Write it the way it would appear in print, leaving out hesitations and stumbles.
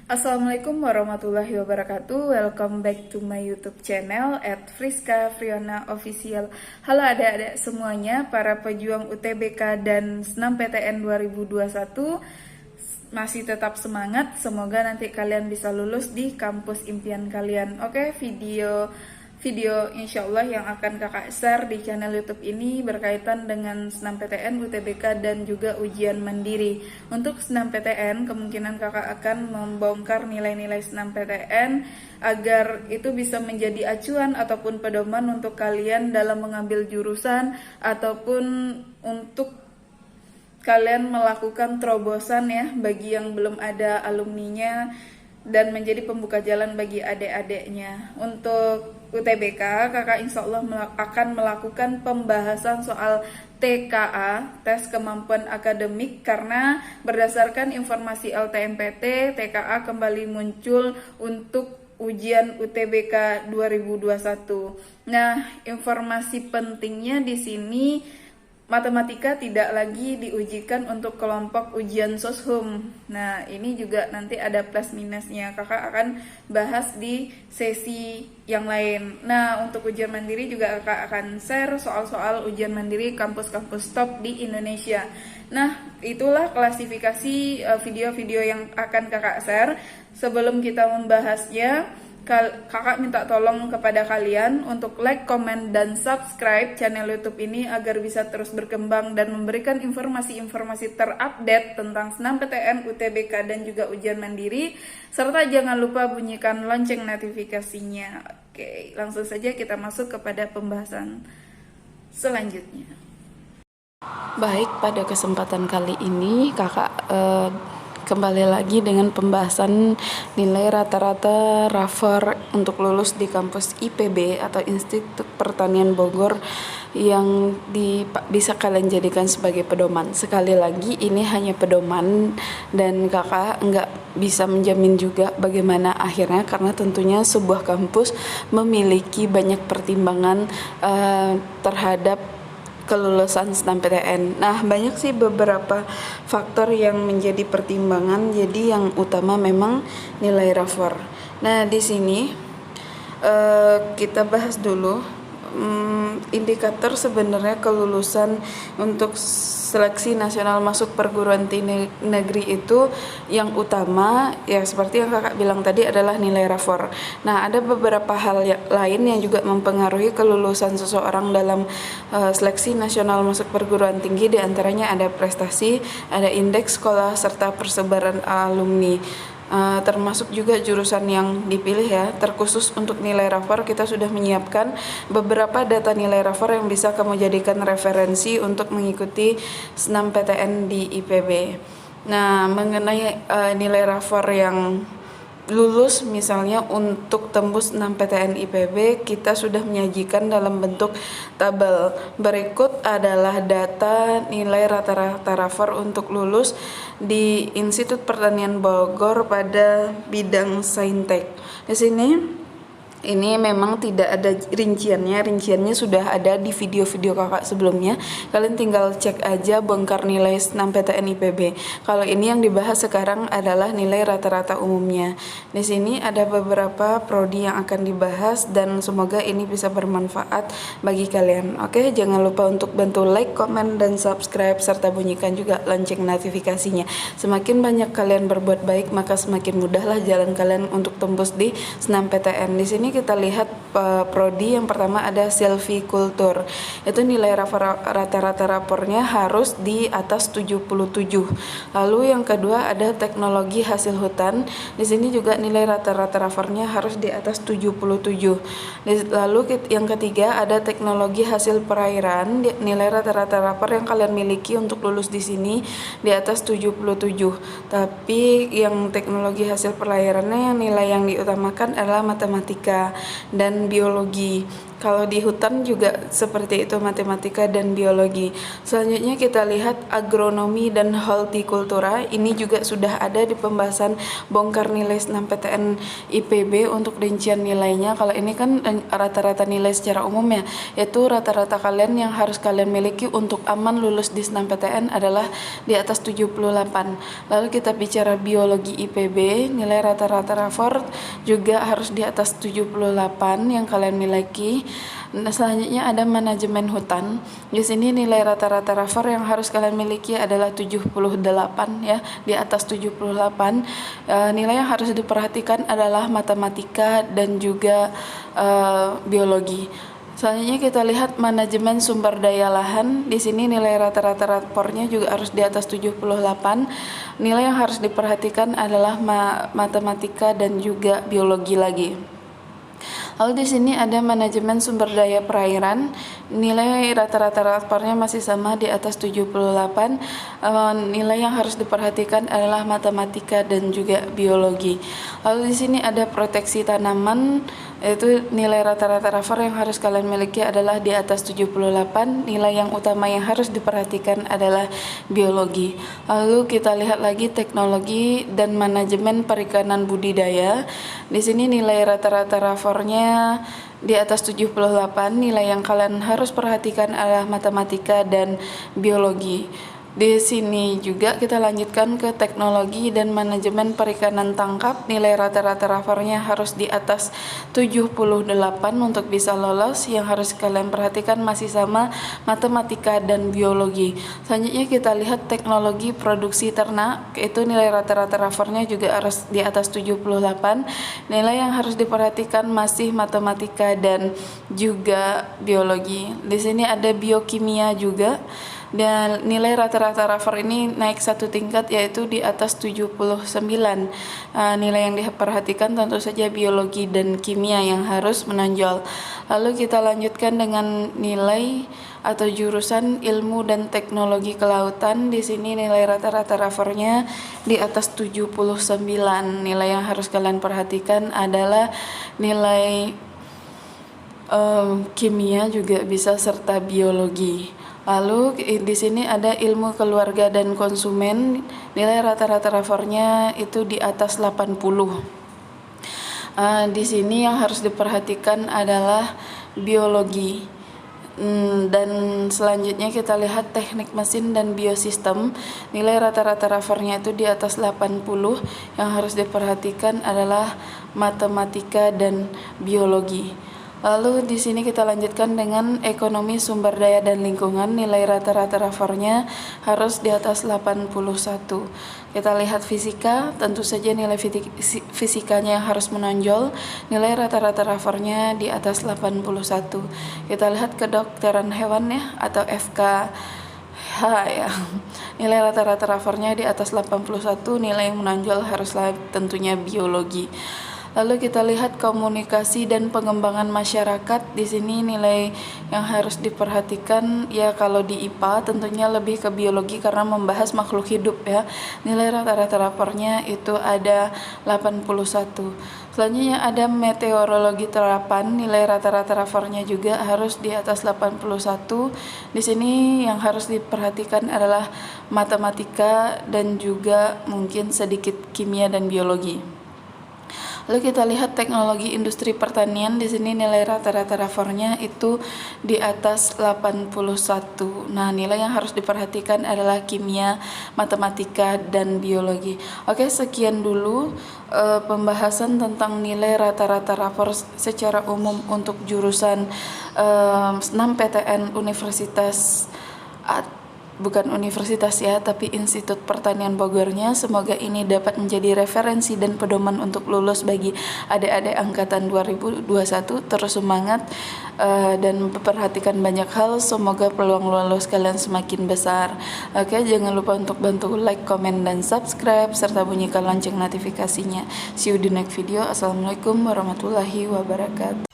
Assalamualaikum warahmatullahi wabarakatuh. Welcome back to my YouTube channel at Friska Friona Official. Halo adik-adik semuanya, para pejuang UTBK dan Senam PTN 2021. Masih tetap semangat, semoga nanti kalian bisa lulus di kampus impian kalian. Oke, video insya Allah yang akan kakak share di channel YouTube ini berkaitan dengan Senam PTN, UTBK, dan juga ujian mandiri. Untuk Senam PTN, kemungkinan kakak akan membongkar nilai-nilai Senam PTN agar itu bisa menjadi acuan ataupun pedoman untuk kalian dalam mengambil jurusan ataupun untuk kalian melakukan terobosan ya bagi yang belum ada alumninya dan menjadi pembuka jalan bagi adik-adiknya. Untuk UTBK, kakak insya Allah akan melakukan pembahasan soal TKA, tes kemampuan akademik, karena berdasarkan informasi LTMPT, TKA kembali muncul untuk ujian UTBK 2021. Nah, informasi pentingnya di sini, matematika tidak lagi diujikan untuk kelompok ujian soshum. Nah, ini juga nanti ada plus minusnya. Kakak akan bahas di sesi yang lain. Nah, untuk ujian mandiri juga kakak akan share soal-soal ujian mandiri kampus-kampus top di Indonesia. Nah, itulah klasifikasi video-video yang akan kakak share. Sebelum kita membahasnya, kakak minta tolong kepada kalian untuk like, comment, dan subscribe channel YouTube ini agar bisa terus berkembang dan memberikan informasi-informasi terupdate tentang Senam PTN, UTBK, dan juga ujian mandiri, serta jangan lupa bunyikan lonceng notifikasinya. Oke, langsung saja kita masuk kepada pembahasan selanjutnya. Baik, pada kesempatan kali ini kakak kembali lagi dengan pembahasan nilai rata-rata RAFER untuk lulus di kampus IPB atau Institut Pertanian Bogor yang bisa kalian jadikan sebagai pedoman. Sekali lagi, ini hanya pedoman dan kakak nggak bisa menjamin juga bagaimana akhirnya, karena tentunya sebuah kampus memiliki banyak pertimbangan terhadap kelulusan Senam PTN. Nah, banyak sih beberapa faktor yang menjadi pertimbangan. Jadi yang utama memang nilai RAFER. Nah, di sini kita bahas dulu indikator sebenarnya kelulusan untuk seleksi nasional masuk perguruan tinggi negeri itu yang utama ya seperti yang kakak bilang tadi adalah nilai RAFER. Nah, ada beberapa hal lain yang juga mempengaruhi kelulusan seseorang dalam seleksi nasional masuk perguruan tinggi, diantaranya ada prestasi, ada indeks sekolah, serta persebaran alumni. Termasuk juga jurusan yang dipilih ya. Terkhusus untuk nilai RAFER, kita sudah menyiapkan beberapa data nilai RAFER yang bisa kamu jadikan referensi untuk mengikuti Senam PTN di IPB. Nah, mengenai nilai RAFER yang lulus misalnya untuk tembus 6 PTN IPB, kita sudah menyajikan dalam bentuk tabel. Berikut adalah data nilai rata-rata RAFER untuk lulus di Institut Pertanian Bogor pada bidang Saintek. Di sini ini memang tidak ada rinciannya sudah ada di video-video kakak sebelumnya. Kalian tinggal cek aja bongkar nilai Senam PTN IPB. Kalau ini yang dibahas sekarang adalah nilai rata-rata umumnya. Di sini ada beberapa prodi yang akan dibahas dan semoga ini bisa bermanfaat bagi kalian. Oke, jangan lupa untuk bantu like, comment, dan subscribe serta bunyikan juga lonceng notifikasinya. Semakin banyak kalian berbuat baik, maka semakin mudahlah jalan kalian untuk tembus di Senam PTN. Di sini kita lihat prodi yang pertama ada silvikultur. Itu nilai rata-rata rapornya harus di atas 77. Lalu yang kedua ada teknologi hasil hutan. Di sini juga nilai rata-rata rapornya harus di atas 77. Lalu yang ketiga ada teknologi hasil perairan. Nilai rata-rata rapor yang kalian miliki untuk lulus di sini di atas 77. Tapi yang teknologi hasil perairannya yang nilai yang diutamakan adalah matematika dan biologi. Kalau di hutan juga seperti itu, matematika dan biologi. Selanjutnya kita lihat agronomi dan hortikultura. Ini juga sudah ada di pembahasan bongkar nilai 6 PTN IPB untuk rincian nilainya. Kalau ini kan rata-rata nilai secara umum ya, yaitu rata-rata kalian yang harus kalian miliki untuk aman lulus di 6 PTN adalah di atas 78. Lalu kita bicara biologi IPB, nilai rata-rata rapor juga harus di atas 78 yang kalian miliki. Nah, selanjutnya ada manajemen hutan. Di sini nilai rata-rata rapor yang harus kalian miliki adalah 78 ya, di atas 78. Nilai yang harus diperhatikan adalah matematika dan juga biologi. Selanjutnya kita lihat manajemen sumber daya lahan. Di sini nilai rata-rata rapornya juga harus di atas 78. Nilai yang harus diperhatikan adalah matematika dan juga biologi lagi. Lalu di sini ada manajemen sumber daya perairan. Nilai rata-rata rapornya masih sama di atas 78. Nilai yang harus diperhatikan adalah matematika dan juga biologi. Lalu di sini ada proteksi tanaman, yaitu nilai rata-rata rapor yang harus kalian miliki adalah di atas 78. Nilai yang utama yang harus diperhatikan adalah biologi. Lalu kita lihat lagi teknologi dan manajemen perikanan budidaya. Di sini nilai rata-rata rapornya di atas 78. Nilai yang kalian harus perhatikan adalah matematika dan biologi. Di sini juga kita lanjutkan ke teknologi dan manajemen perikanan tangkap. Nilai rata-rata rapornya harus di atas 78 untuk bisa lolos. Yang harus kalian perhatikan masih sama matematika dan biologi. Selanjutnya kita lihat teknologi produksi ternak. Itu nilai rata-rata rapornya juga harus di atas 78. Nilai yang harus diperhatikan masih matematika dan juga biologi. Di sini ada biokimia juga. Dan nilai rata-rata rapor ini naik satu tingkat, yaitu di atas 79. Nilai yang diperhatikan tentu saja biologi dan kimia yang harus menonjol. Lalu kita lanjutkan dengan nilai atau jurusan ilmu dan teknologi kelautan. Di sini nilai rata-rata rapornya di atas 79. Nilai yang harus kalian perhatikan adalah nilai kimia juga bisa serta biologi. Lalu di sini ada ilmu keluarga dan konsumen. Nilai rata-rata rapornya itu di atas 80. Di sini yang harus diperhatikan adalah biologi. Dan selanjutnya kita lihat teknik mesin dan biosistem. Nilai rata-rata rapornya itu di atas 80. Yang harus diperhatikan adalah matematika dan biologi. Lalu di sini kita lanjutkan dengan ekonomi sumber daya dan lingkungan. Nilai rata-rata rapornya harus di atas 81. Kita lihat fisika, tentu saja nilai fisikanya yang harus menonjol. Nilai rata-rata rapornya di atas 81. Kita lihat kedokteran hewan ya, atau FKH ya. Nilai rata-rata rapornya di atas 81. Nilai yang menonjol haruslah tentunya biologi. Lalu kita lihat komunikasi dan pengembangan masyarakat. Di sini nilai yang harus diperhatikan ya, kalau di IPA tentunya lebih ke biologi karena membahas makhluk hidup ya. Nilai rata-rata rapornya itu ada 81. Selanjutnya ada meteorologi terapan. Nilai rata-rata rapornya juga harus di atas 81. Di sini yang harus diperhatikan adalah matematika dan juga mungkin sedikit kimia dan biologi. Lalu kita lihat teknologi industri pertanian. Di sini nilai rata-rata rapornya itu di atas 81. Nah, nilai yang harus diperhatikan adalah kimia, matematika, dan biologi. Oke, sekian dulu pembahasan tentang nilai rata-rata rapor secara umum untuk jurusan 6 PTN Universitas bukan universitas ya, tapi Institut Pertanian Bogornya. Semoga ini dapat menjadi referensi dan pedoman untuk lulus bagi adik-adik angkatan 2021. Terus semangat dan memperhatikan banyak hal. Semoga peluang lulus kalian semakin besar. Oke, jangan lupa untuk bantu like, komen, dan subscribe serta bunyikan lonceng notifikasinya. See you di next video. Assalamualaikum warahmatullahi wabarakatuh.